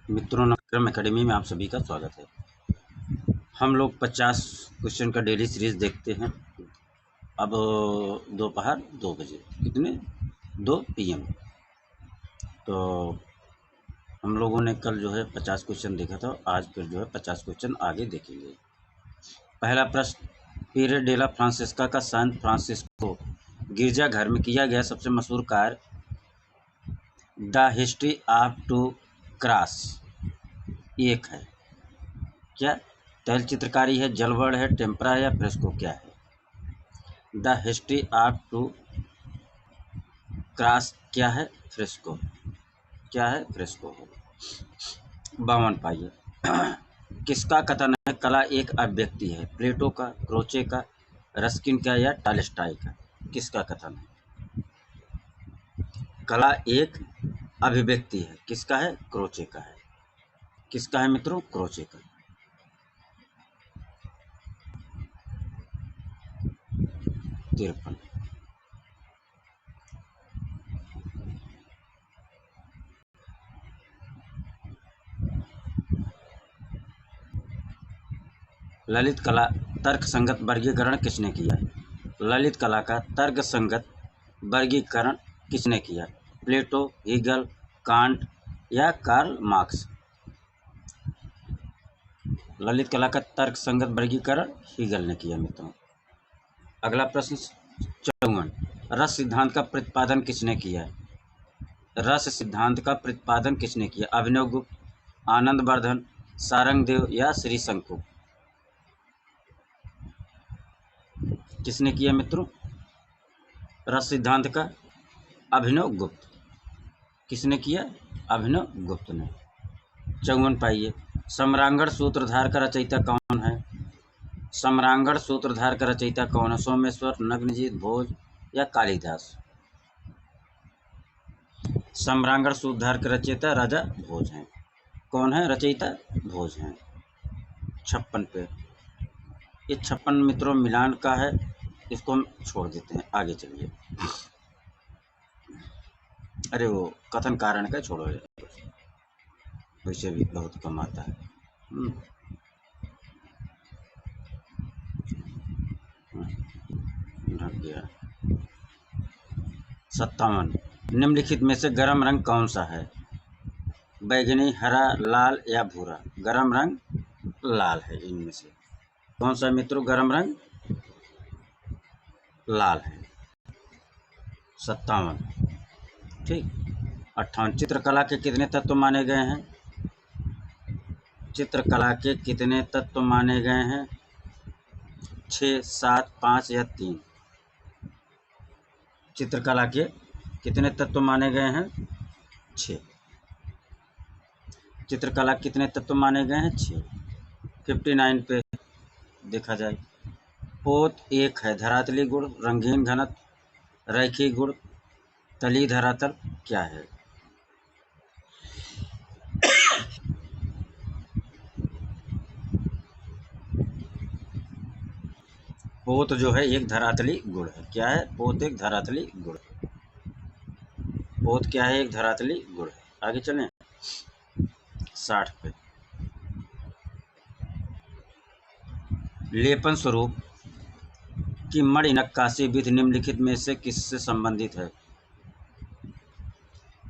मित्रों, नमस्कार। एकेडमी में आप सभी का स्वागत है। हम लोग 50 क्वेश्चन का डेली सीरीज देखते हैं। अब दोपहर 2 बजे, कितने 2 PM। तो हम लोगों ने कल जो है 50 क्वेश्चन देखा था, आज फिर जो है 50 क्वेश्चन आगे देखेंगे। पहला प्रश्न, पीरे डेला फ्रांसिस्का का संत फ्रांसिस्को गिरजाघर में किया गया सबसे मशहूर कार्य the history of true cross एक है। क्या तैल चित्रकारी है, जलवर्ण है, टेम्परा है या फ्रेस्को? क्या है? The history of true cross क्या है? फ्रेस्को। क्या है? फ्रेस्को है। 52 पाइए। किसका कथन है कला एक अभिव्यक्ति है? प्लेटो का, क्रोचे का, रस्किन का या टॉलस्टॉय का? किसका कथन है? कला एक अभिव्यक्ति है। किसका है? क्रोचे का है। किसका है मित्रों? क्रोचे का। 53। ललित कला तर्क संगत वर्गीकरण किसने किया? ललित कला का तर्क संगत वर्गीकरण किसने किया? प्लेटो, हीगल, कांट या कार्ल मार्क्स? ललित कला का तर्क संगत वर्गीकरण हीगल ने किया मित्रों। अगला प्रश्न 54, रस सिद्धांत का प्रतिपादन किसने किया? रस सिद्धांत का प्रतिपादन किसने किया? अभिनव गुप्त, आनंदवर्धन, सारंगदेव या श्री शंकु? किसने किया मित्रों रस सिद्धांत का? अभिनव गुप्त। किसने किया? अभिनव गुप्त ने। 54 पाइए। सम्रांगण सूत्रधार का रचयिता कौन है? सम्रांगण सूत्रधार का रचयिता कौन है? सोमेश्वर, नग्नजीत, भोज या कालिदास? सम्रांगण सूत्रधार के रचयिता राजा भोज हैं। कौन है रचयिता? भोज हैं। 56 पे। ये 56 मित्रों मिलान का है, इसको हम छोड़ देते हैं, आगे चलिए। अरे वो कथन कारण का छोड़ो, वैसे भी बहुत कम आता है। ढक गया। 57, निम्नलिखित में से गर्म रंग कौन सा है? बैगनी, हरा, लाल या भूरा? गर्म रंग लाल है। इनमें से कौन सा मित्रों गर्म रंग? लाल है। 57। ठीक। 58, चित्रकला के कितने तत्व माने गए हैं? चित्रकला के कितने तत्व माने गए हैं? 6, 7, 5 या 3? चित्रकला के कितने तत्व माने गए हैं? 6। चित्रकला कितने तत्व माने गए हैं? 6। 59 पे देखा जाए। पोत एक है, धरातली गुण, रंगीन घनत्व, रैखिक गुण, तली धरातल क्या है? पोत जो है एक धरातली गुण है। क्या है? पोत एक धरातली गुण है। पोत क्या है? एक धरातली गुण है। आगे चलें। 60 पे। लेपन स्वरूप की मणि नक्काशी विधि निम्नलिखित में से किससे संबंधित है?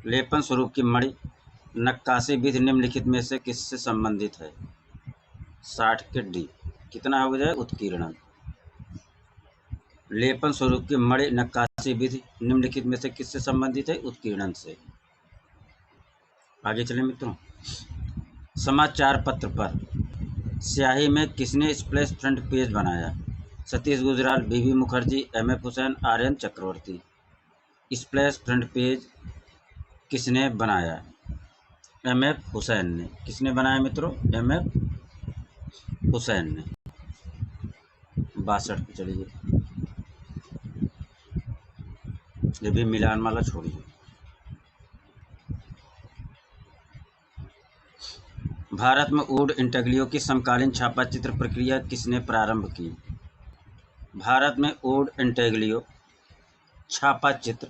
लेपन स्वरूप की मणि नक्काशी विधि निम्नलिखित में से किससे संबंधित है? 60 के डी। कितना हो जाए? उत्कीर्णन। लेपन स्वरूप की मणि नक्काशी विधि निम्नलिखित में से किससे संबंधित है? उत्कीर्णन से। आगे चलें मित्रों। समाचार पत्र पर स्याही में किसने स्प्लैश फ्रंट पेज बनाया? सतीश गुजराल, बीबी मुखर्जी, MF हुसैन, आर्यन चक्रवर्ती? स्प्लैश फ्रंट पेज किसने बनाया? MF हुसैन ने। किसने बनाया मित्रों? MF हुसैन ने। 62 पे चलिए। ये भी मिलान वाला छोड़िए। भारत में वुड इंटेग्लियो की समकालीन छापा चित्र प्रक्रिया किसने प्रारंभ की? भारत में वुड इंटेग्लियो छापा चित्र,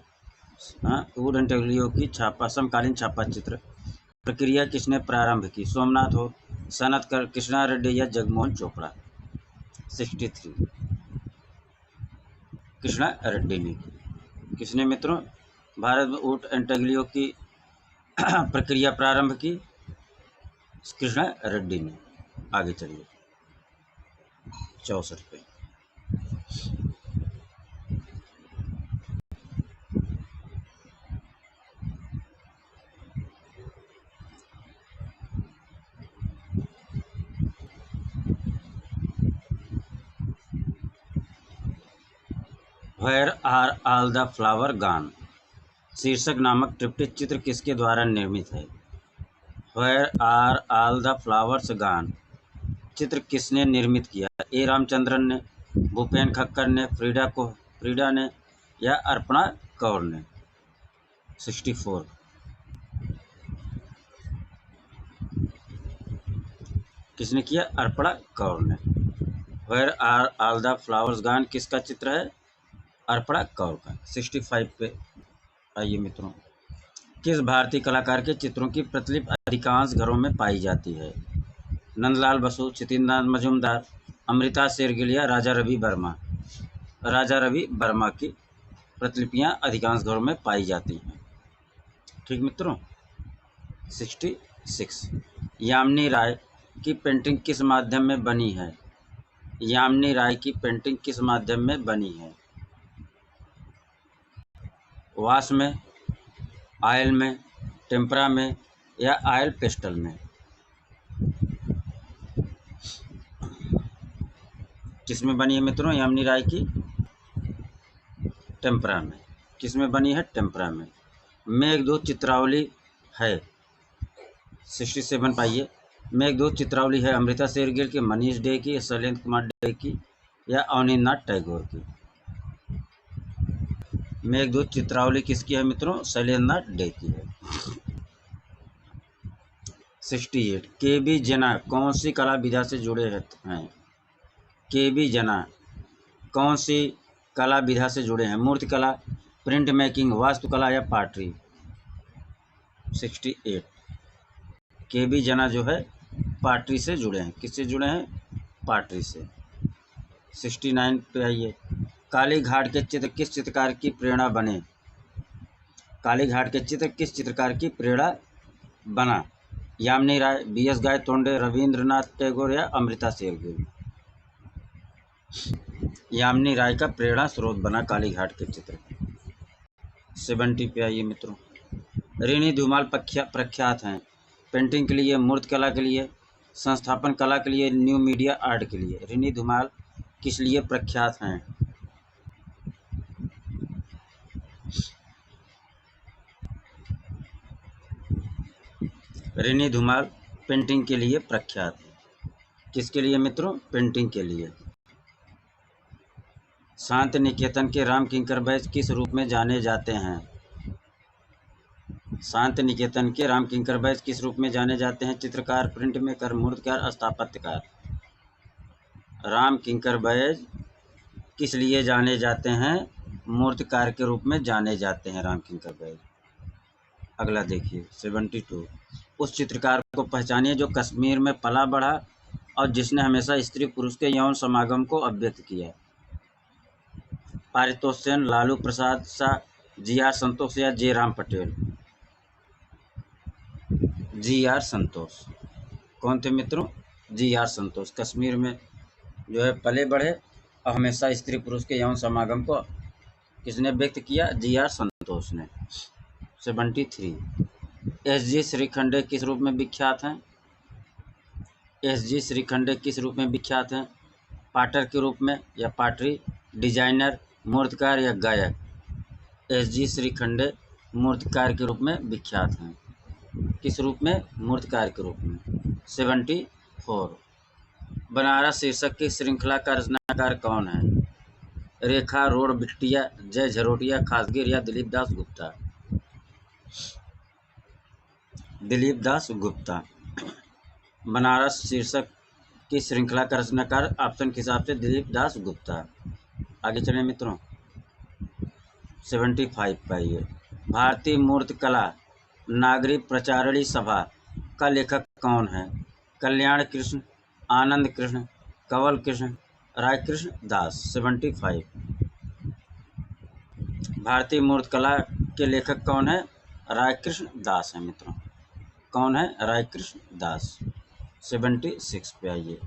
वुड इंटेग्लियो की समकालीन छापा चित्र प्रक्रिया किसने प्रारंभ की? सोमनाथ हो, सनत कृष्णा रेड्डी या जगमोहन चोपड़ा? 63 कृष्णा रेड्डी ने। किसने मित्रों भारत में ऊट एंटाग्लियो की प्रक्रिया प्रारंभ की? कृष्णा रेड्डी ने। आगे चलिए 64 पे। Where are all the flower gone शीर्षक नामक ट्रिप्टिक चित्र किसके द्वारा निर्मित है? Where are all the flowers gone चित्र किसने निर्मित किया? ए रामचंद्रन ने, भूपेन खक्कर ने, फ्रीडा ने या अर्पणा कौर ने? 64 किसने किया? अर्पणा कौर ने। Where are all the flowers gone किसका चित्र है? अर्पणा कौर का। 65 पे आइए मित्रों, किस भारतीय कलाकार के चित्रों की प्रतिलिपि अधिकांश घरों में पाई जाती है? नंदलाल बसु, चित्तरनाथ मजूमदार, अमृता शेरगिल या राजा रवि वर्मा? राजा रवि वर्मा की प्रतिलिपियां अधिकांश घरों में पाई जाती हैं। ठीक मित्रों। 66 यामिनी राय की पेंटिंग किस माध्यम में बनी है? यामिनी राय की पेंटिंग किस माध्यम में बनी है? वाश में, ऑयल में, टेम्परा में या ऑयल पेस्टल में? किस में बनी है मित्रों यामिनी राय की? टेम्परा में। किस में बनी है? टेम्परा में। मेघदूत चित्रावली है 67 पाइए। मेघदूत चित्रावली है अमृता शेरगिल की, मनीष डे की, शैलेंद्र कुमार डे की या अवनींद्रनाथ टैगोर की? मेघदूत चित्रावली किसकी है मित्रों? शैलेंद्रनाथ डे की है। 68 के बी जना कौन सी कला विधा से जुड़े हैं? के बी जना कौन सी कला विधा से जुड़े हैं? मूर्तिकला, प्रिंट मेकिंग, वास्तुकला या पाटरी? 68 के बी जना जो है पाटरी से जुड़े हैं। किससे जुड़े हैं? पाटरी से। 69 पे आइए, काली घाट के चित्र किस चित्रकार की प्रेरणा बने? काली घाट के चित्र किस चित्रकार की प्रेरणा बना? यामिनी राय, बी.एस. गायतोंडे, रविंद्रनाथ टैगोर या अमृता शेरगिल? यामिनी राय का प्रेरणा स्रोत बना काली घाट के चित्र। 70 पे आइए मित्रों, ऋणी धूमाल प्रख्यात हैं पेंटिंग के लिए, मूर्तिकला के लिए, संस्थापन कला के लिए, न्यू मीडिया आर्ट के लिए? ऋणी धूमाल किस लिए प्रख्यात हैं? ऋणी धूमाल पेंटिंग के लिए प्रख्यात है। किसके लिए मित्रों? पेंटिंग के लिए। शांति निकेतन के राम किंकर बैज किस रूप में जाने जाते हैं? शांति निकेतन के राम किंकर बैज किस रूप में जाने जाते हैं? चित्रकार, प्रिंट मेकर, मूर्तिकार, स्थापत्यकार? राम किंकर बैज किस लिए जाने जाते हैं? मूर्तिकार के रूप में जाने जाते हैं राम किंकर बैज। अगला देखिए 72 उस चित्रकार को पहचानिए जो कश्मीर में पला बढ़ा और जिसने हमेशा स्त्री पुरुष के यौन समागम को अभिव्यक्त किया? पारितोष सेन, लालू प्रसाद शाह, जी.आर. संतोष या जयराम पटेल? जी.आर. संतोष। कौन थे मित्रों? जी.आर. संतोष। कश्मीर में जो है पले बढ़े और हमेशा स्त्री पुरुष के यौन समागम को किसने व्यक्त किया? जी.आर. संतोष ने। 73 एस.जी. श्रीखंडे किस रूप में विख्यात हैं? एस.जी. श्रीखंडे किस रूप में विख्यात हैं? पाटर के रूप में या पाटरी, डिजाइनर, मूर्तिकार या गायक? एस.जी. श्रीखंडे मूर्तिकार के रूप में विख्यात हैं। किस रूप में? मूर्तिकार के रूप में। 74 बनारस शीर्षक की श्रृंखला का रचनाकार कौन है? रेखा, रोड बिट्टिया, जय झरोटिया, खासगिर या दिलीप दास गुप्ता? दिलीप दास गुप्ता। बनारस शीर्षक की श्रृंखला का रचनाकार ऑप्शन के हिसाब से दिलीप दास गुप्ता। आगे चलें मित्रों 75 पाइए, भारतीय मूर्तिकला नागरिक प्रचारिणी सभा का लेखक कौन है? कल्याण कृष्ण, आनंद कृष्ण, कंवल कृष्ण, राय कृष्ण दास। 75। भारतीय मूर्त कला के लेखक कौन है? राय कृष्ण दास है मित्रों। कौन है? राय कृष्ण दास। 76 पे आइए।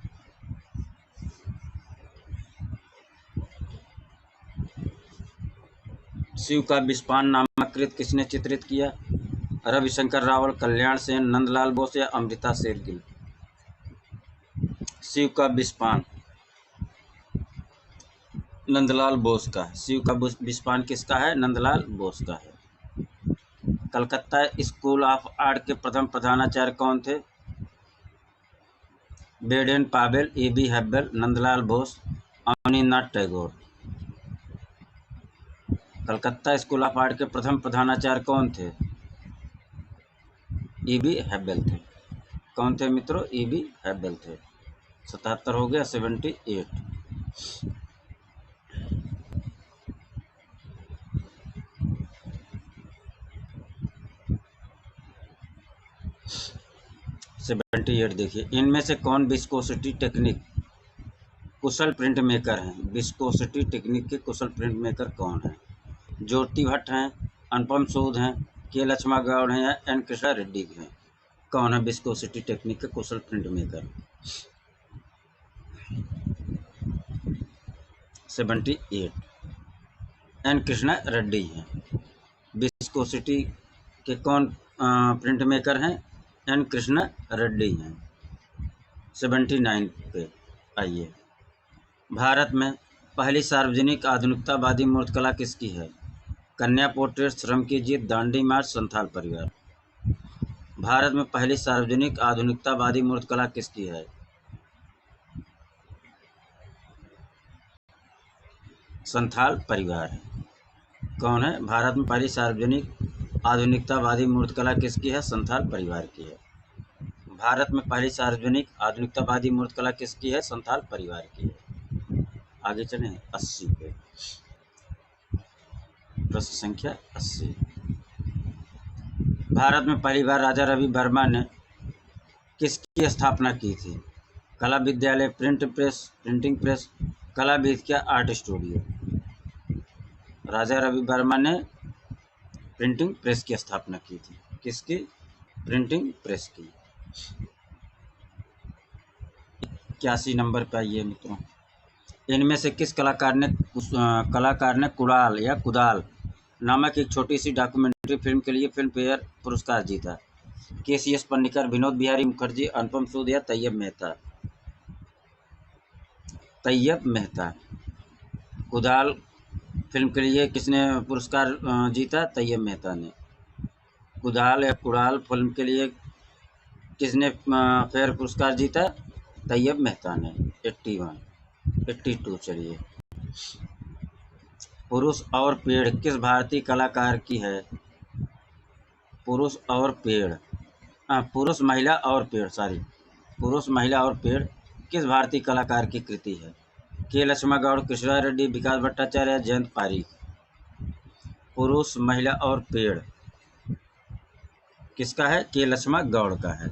शिव का विस्पान नामक कृत किसने चित्रित किया? रविशंकर रावल, कल्याण सेन, नंदलाल बोस या अमृता शेरगिल। शिव का विस्पान नंदलाल बोस का है। शिव का विस्पान किसका है? नंदलाल बोस का है। कलकत्ता स्कूल ऑफ आर्ट के प्रथम प्रधानाचार्य कौन थे? Baden Powell, A B. Hebbal, Nandalal Bose, Abanindranath Tagore. Calcutta school of art के प्रथम प्रधानाचार्य कौन थे? ई.बी. हेब्बल थे। कौन थे मित्रों? ई.बी. हेब्बल थे। 77 हो गया। 78। 78 देखिए, इनमें से कौन विस्कोसिटी टेक्निक कुशल प्रिंट मेकर हैं? विस्कोसिटी टेक्निक के कुशल प्रिंट मेकर कौन हैं? ज्योति भट्ट हैं, अनुपम सूद हैं, के लक्ष्मा गौड़ हैं या एन कृष्णा रेड्डी हैं? कौन है विस्कोसिटी टेक्निक के कुशल print maker? 78 N Krishna Reddy हैं। विस्कोसिटी के कौन प्रिंट मेकर हैं? एन कृष्णा रेड्डी हैं। 79 पे आइए। भारत में पहली सार्वजनिक आधुनिकतावादी मूर्तिकला किसकी है? कन्या पोर्ट्रेट, श्रम की जीत, दांडी मार्च, संथाल परिवार। भारत में पहली सार्वजनिक आधुनिकतावादी मूर्तिकला किसकी है? संथाल परिवार है। कौन है? भारत में पहली सार्वजनिक आधुनिकतावादी मूर्तिकला किसकी है? संथाल परिवार की है। भारत में पहली सार्वजनिक आधुनिकतावादी मूर्तिकला किसकी है? संथाल परिवार की है। आगे चलें 80 पे। प्रश्न संख्या 80। भारत में पहली बार राजा रवि वर्मा ने किसकी स्थापना की थी? कला विद्यालय, प्रिंटिंग प्रेस, कला विद्या, आर्ट स्टूडियो। राजा रवि वर्मा ने प्रिंटिंग प्रेस की स्थापना की थी। किसकी? प्रिंटिंग प्रेस की। 81 नंबर पर आइए मित्रों। इनमें से किस कलाकार ने कुड़ाल या कुदाल नामक एक छोटी सी डॉक्यूमेंट्री फिल्म के लिए फिल्म फेयर पुरस्कार जीता? के.सी.एस. पन्नीकर, विनोद बिहारी मुखर्जी, अनुपम सूद या तैयब मेहता? तैयब मेहता। कुदाल फिल्म के लिए किसने पुरस्कार जीता? तैयब मेहता ने। कुदाल या कुड़ाल फिल्म के लिए किसने फेयर पुरस्कार जीता? तैयब मेहता ने। 81 82 चलिए। पुरुष और पेड़ किस भारतीय कलाकार की है? पुरुष और पेड़ पुरुष महिला और पेड़ पुरुष महिला और पेड़ किस भारतीय कलाकार की कृति है? के लक्ष्मा गौड़, कृष्णा रेड्डी, विकास भट्टाचार्य, जयंत पारीक। पुरुष महिला और पेड़ किसका है? के लक्ष्मा गौड़ का है।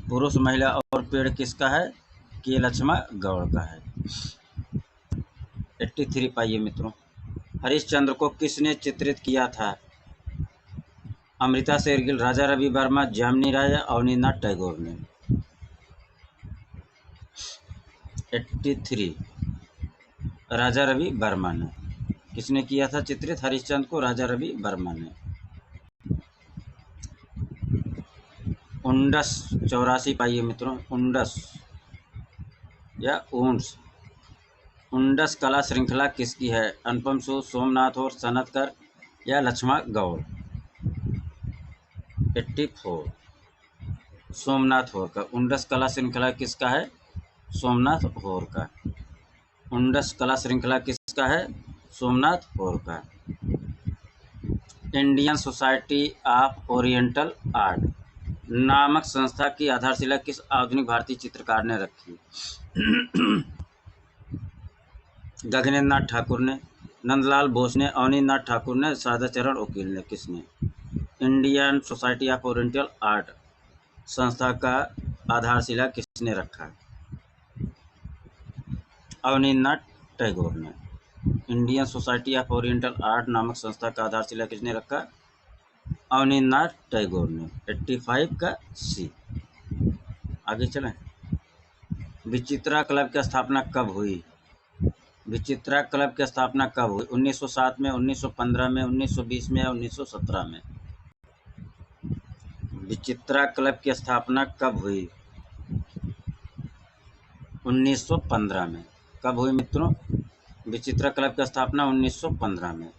पुरुष महिला और पेड़ किसका है? के लक्ष्मा गौड़ का है। 83 पाइए मित्रों। हरिश्चंद्र को किसने चित्रित किया था? अमृता शेरगिल, राजा रवि वर्मा, जामिनी राय या अवनींद्रनाथ टैगोर ने? 83 राजा रवि वर्मा ने। किसने किया था चित्रित हरिश्चंद्र को? राजा रवि वर्मा ने। 84 पाइए मित्रों। या उंडस कला श्रृंखला किसकी है? अनुपम सूद, सोमनाथ और सनतकर या लक्ष्मा गौड़? 84 सोमनाथ होर का। उंडस कला श्रृंखला किसका है? सोमनाथ होर का। उंडस कला श्रृंखला किसका है? सोमनाथ होर का। Indian society of oriental art नामक संस्था की आधारशिला किस आधुनिक भारतीय चित्रकार ने रखी? गगनेंद्रनाथ ठाकुर ने, नंदलाल बोस ने, अवनींद्रनाथ ठाकुर ने, सादा चरण वकील ने। किसने? Indian society of oriental art संस्था का आधारशिला किसने रखा? अवनींद्रनाथ टैगोर ने। Indian society of oriental art नामक संस्था का आधारशिला किसने रखा? अवनींद्रनाथ टैगोर ने। 85 का सी। आगे चलें। विचित्रा क्लब की स्थापना कब हुई? विचित्रा क्लब की स्थापना कब हुई? 1907 में, 1915 में, 1920 में या 1917 में? विचित्रा क्लब की स्थापना कब हुई? 1915 में। कब हुई मित्रों? विचित्रा क्लब की स्थापना 1915 में।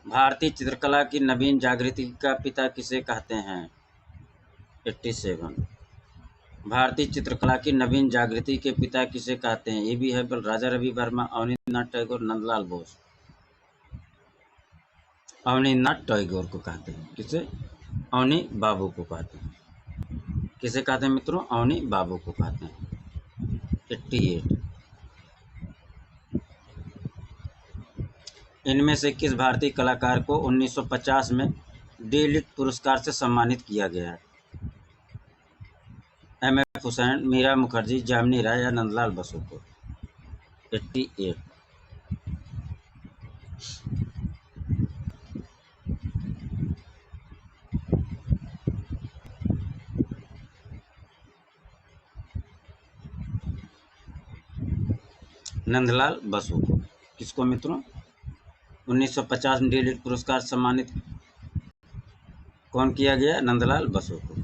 भारतीय चित्रकला की नवीन जागृति का पिता किसे कहते हैं? 87। भारतीय चित्रकला की नवीन जागृति के पिता किसे कहते हैं? ये भी है राजा रवि वर्मा, अवनींद्रनाथ टैगोर, नंदलाल बोस। अवनींद्रनाथ टैगोर को कहते हैं। किसे? अवनी बाबू को कहते हैं। किसे कहते हैं मित्रों? अवनी बाबू को कहते हैं। 88। इनमें से किस भारतीय कलाकार को 1950 में डी लिट पुरस्कार से सम्मानित किया गया है? एम.एफ. हुसैन, मीरा मुखर्जी, जामिनी राय या नंदलाल बसु को? 88। नंदलाल बसु को। किसको मित्रों? 1950 में डी लिट पुरस्कार सम्मानित कौन किया गया? नंदलाल बसु को।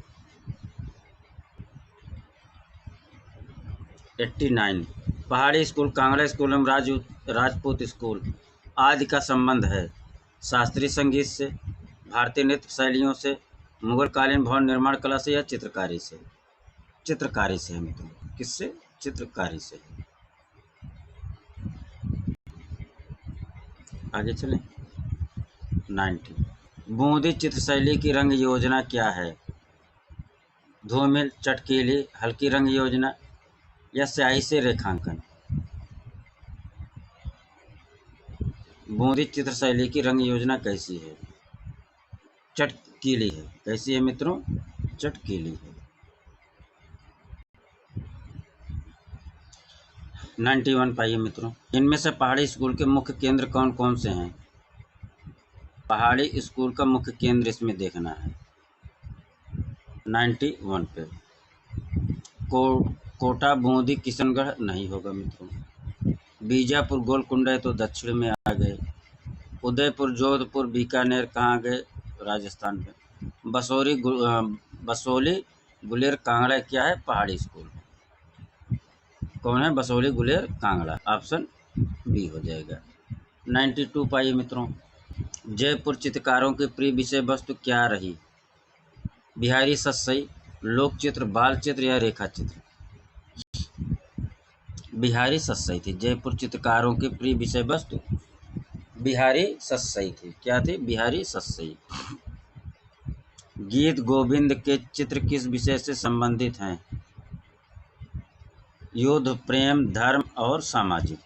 89। पहाड़ी स्कूल, कांगड़ा स्कूल एवं राजपूत स्कूल आदि का संबंध है शास्त्रीय संगीत से, भारतीय नृत्य शैलियों से, मुगल कालीन भवन निर्माण कला से या चित्रकारी से? चित्रकारी से है मित्रों। किससे? चित्रकारी से। आगे चलें। 90। बूंदी चित्र शैली की रंग योजना क्या है? धूमिल, चटकीली, हल्की रंग योजना या स्याही से रेखांकन? बूंदी चित्र शैली की रंग योजना कैसी है? चटकीली है। कैसी है मित्रों? चटकीली है। 91 पाइए मित्रों। इनमें से पहाड़ी स्कूल के मुख्य केंद्र कौन कौन से हैं? पहाड़ी स्कूल का मुख्य केंद्र इसमें देखना है। 91 पे कोटा, बूंदी, किशनगढ़ नहीं होगा मित्रों। बीजापुर, गोलकुंडा है तो दक्षिण में आ गए। उदयपुर, जोधपुर, बीकानेर कहाँ गए? राजस्थान में। बसोली, गुलेर, कांगड़ा क्या है? पहाड़ी स्कूल। कौन है? बसोली, गुलेर, कांगड़ा। ऑप्शन बी हो जाएगा। 92 पाइए मित्रों। जयपुर चित्रकारों की प्रिय विषय वस्तु क्या रही? बिहारी सतसई, लोक चित्र, बाल चित्र या रेखा चित्र? बिहारी सतसई थी। जयपुर चित्रकारों की प्रिय विषय वस्तु बिहारी सतसई थी। क्या थी? बिहारी सतसई। गीत गोविंद के चित्र किस विषय से संबंधित हैं? युद्ध, प्रेम, धर्म और सामाजिक?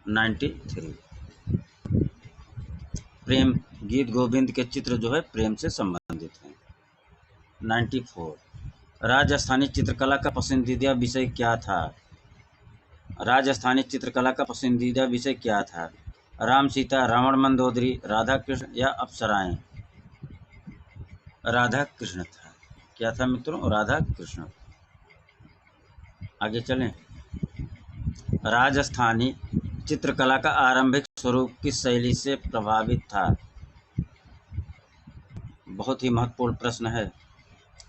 93। प्रेम, गीत गोविंद के चित्र जो है प्रेम से संबंधित हैं। 94। राजस्थानी चित्रकला का पसंदीदा विषय क्या था? राजस्थानी चित्रकला का पसंदीदा विषय क्या था? राम सीता, रावण मंदोदरी, राधा कृष्ण या अप्सराएं? राधा कृष्ण था। क्या था मित्रों? राधा कृष्ण। आगे चलें। राजस्थानी चित्रकला का आरंभिक स्वरूप किस शैली से प्रभावित था? बहुत ही महत्वपूर्ण प्रश्न है।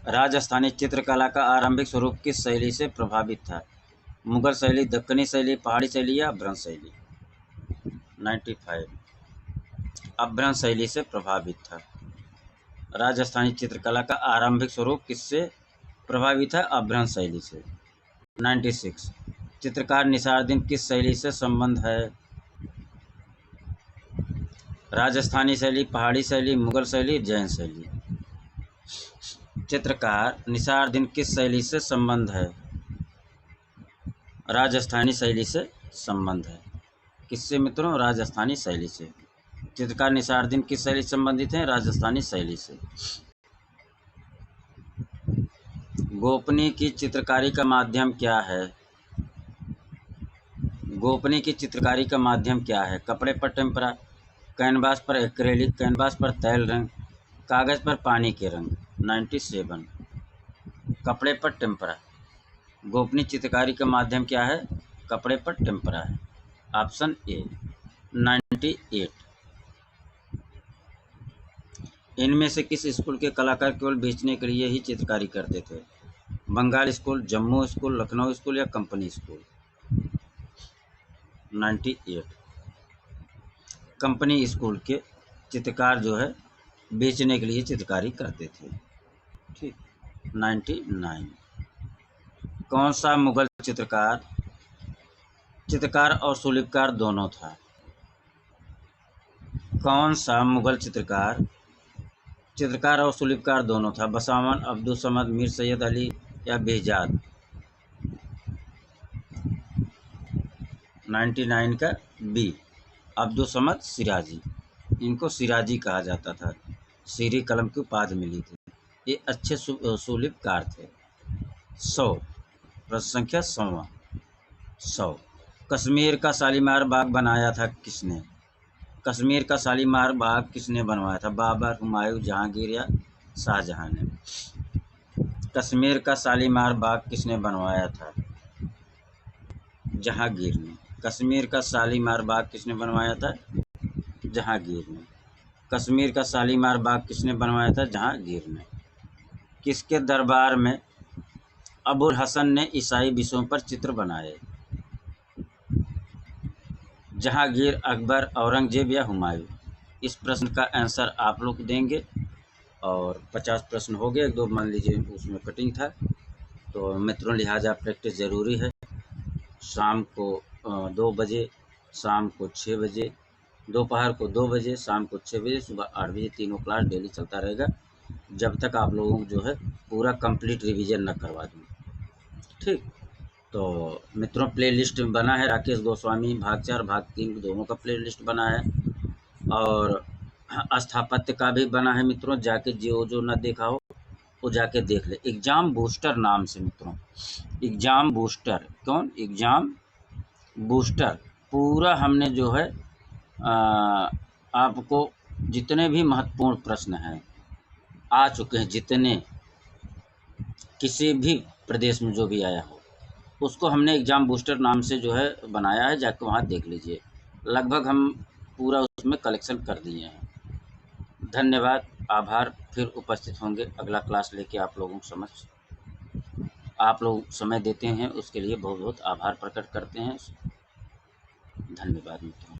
राजस्थानी चित्रकला का आरंभिक स्वरूप किस शैली से प्रभावित था? मुगल शैली, दक्कनी शैली, पहाड़ी शैली या अभ्रंश शैली? 95। अभ्रंश शैली से प्रभावित था। राजस्थानी चित्रकला का आरंभिक स्वरूप किससे प्रभावित है? अभ्रंश शैली से। 96। चित्रकार निसारुद्दीन किस शैली से संबंध है? राजस्थानी शैली, पहाड़ी शैली, मुगल शैली, जैन शैली? चित्रकार निसारुद्दीन किस शैली से संबंध है? राजस्थानी शैली से संबंध है। किससे मित्रों? राजस्थानी शैली से। चित्रकार निसारुद्दीन किस शैली से संबंधित हैं? राजस्थानी शैली से। गोपनीय की चित्रकारी का माध्यम क्या है? गोपनीय की चित्रकारी का माध्यम क्या है? कपड़े पर टेम्परा, कैनवास पर एक्रेलिक, कैनवास पर तैल रंग, कागज़ पर पानी के रंग। 97। कपड़े पर टेम्परा। गोपनीय चित्रकारी का माध्यम क्या है? कपड़े पर टेम्परा है। Option A. 98। इनमें से किस स्कूल के कलाकार केवल बेचने के लिए ही चित्रकारी करते थे? Bengal school, Jammu school, Lucknow school या कंपनी स्कूल? 98। कंपनी स्कूल के चित्रकार जो है बेचने के लिए चित्रकारी करते थे। ठीक। 99। कौन सा मुगल चित्रकार और सुलिपकार दोनों था? कौन सा मुगल चित्रकार और सुलिपकार दोनों था? बसावन, अब्दुल समद, मीर सैयद अली या बेहजाद? 99 का बी, अब्दुल समद सिराजी। इनको सिराजी कहा जाता था, सीरी कलम की उपाधि मिली थी। ये अच्छे सुलिपकार थे। 100। प्रश्न संख्या 100। कश्मीर का शालीमार बाग बनाया था किसने? कश्मीर का शालीमार बाग किसने बनवाया था? बाबर, हुमायूं, जहांगीर या शाहजहां ने? कश्मीर का शालीमार बाग किसने बनवाया था? जहांगीर ने। कश्मीर का शालीमार बाग किसने बनवाया था? जहांगीर ने। कश्मीर का शालीमार बाग किसने बनवाया था? जहांगीर ने। किसके दरबार में अबुल हसन ने ईसाई विषयों पर चित्र बनाए? जहांगीर, अकबर, औरंगजेब या हुमायूं? इस प्रश्न का आंसर आप लोग देंगे। और 50 प्रश्न हो गए, 2 मान लीजिए उसमें कटिंग था। तो मित्रों, लिहाजा प्रैक्टिस ज़रूरी है। शाम को 2 बजे, शाम को 6 बजे, दोपहर को 2 बजे, शाम को 6 बजे, सुबह 8 बजे, तीनों क्लास डेली चलता रहेगा, जब तक आप लोगों को जो है पूरा कंप्लीट रिवीजन न करवा दूँ। ठीक। तो मित्रों, प्लेलिस्ट बना है, राकेश गोस्वामी भाग 4 भाग 3 दोनों का प्लेलिस्ट बना है। और स्थापत्य का भी बना है मित्रों, जाके जो न देखा हो वो जाके देख ले। एग्ज़ाम बूस्टर नाम से मित्रों, एग्ज़ाम बूस्टर। कौन? Exam booster. पूरा हमने जो है आपको जितने भी महत्वपूर्ण प्रश्न हैं आ चुके हैं, जितने किसी भी प्रदेश में जो भी आया हो, उसको हमने एग्ज़ाम बूस्टर नाम से जो है बनाया है, जाकर वहाँ देख लीजिए। लगभग हम पूरा उसमें कलेक्शन कर दिए हैं। धन्यवाद, आभार। फिर उपस्थित होंगे अगला क्लास लेके आप लोगों के समक्ष। आप लोग समय देते हैं उसके लिए बहुत बहुत आभार प्रकट करते हैं। धन्यवाद मित्रों।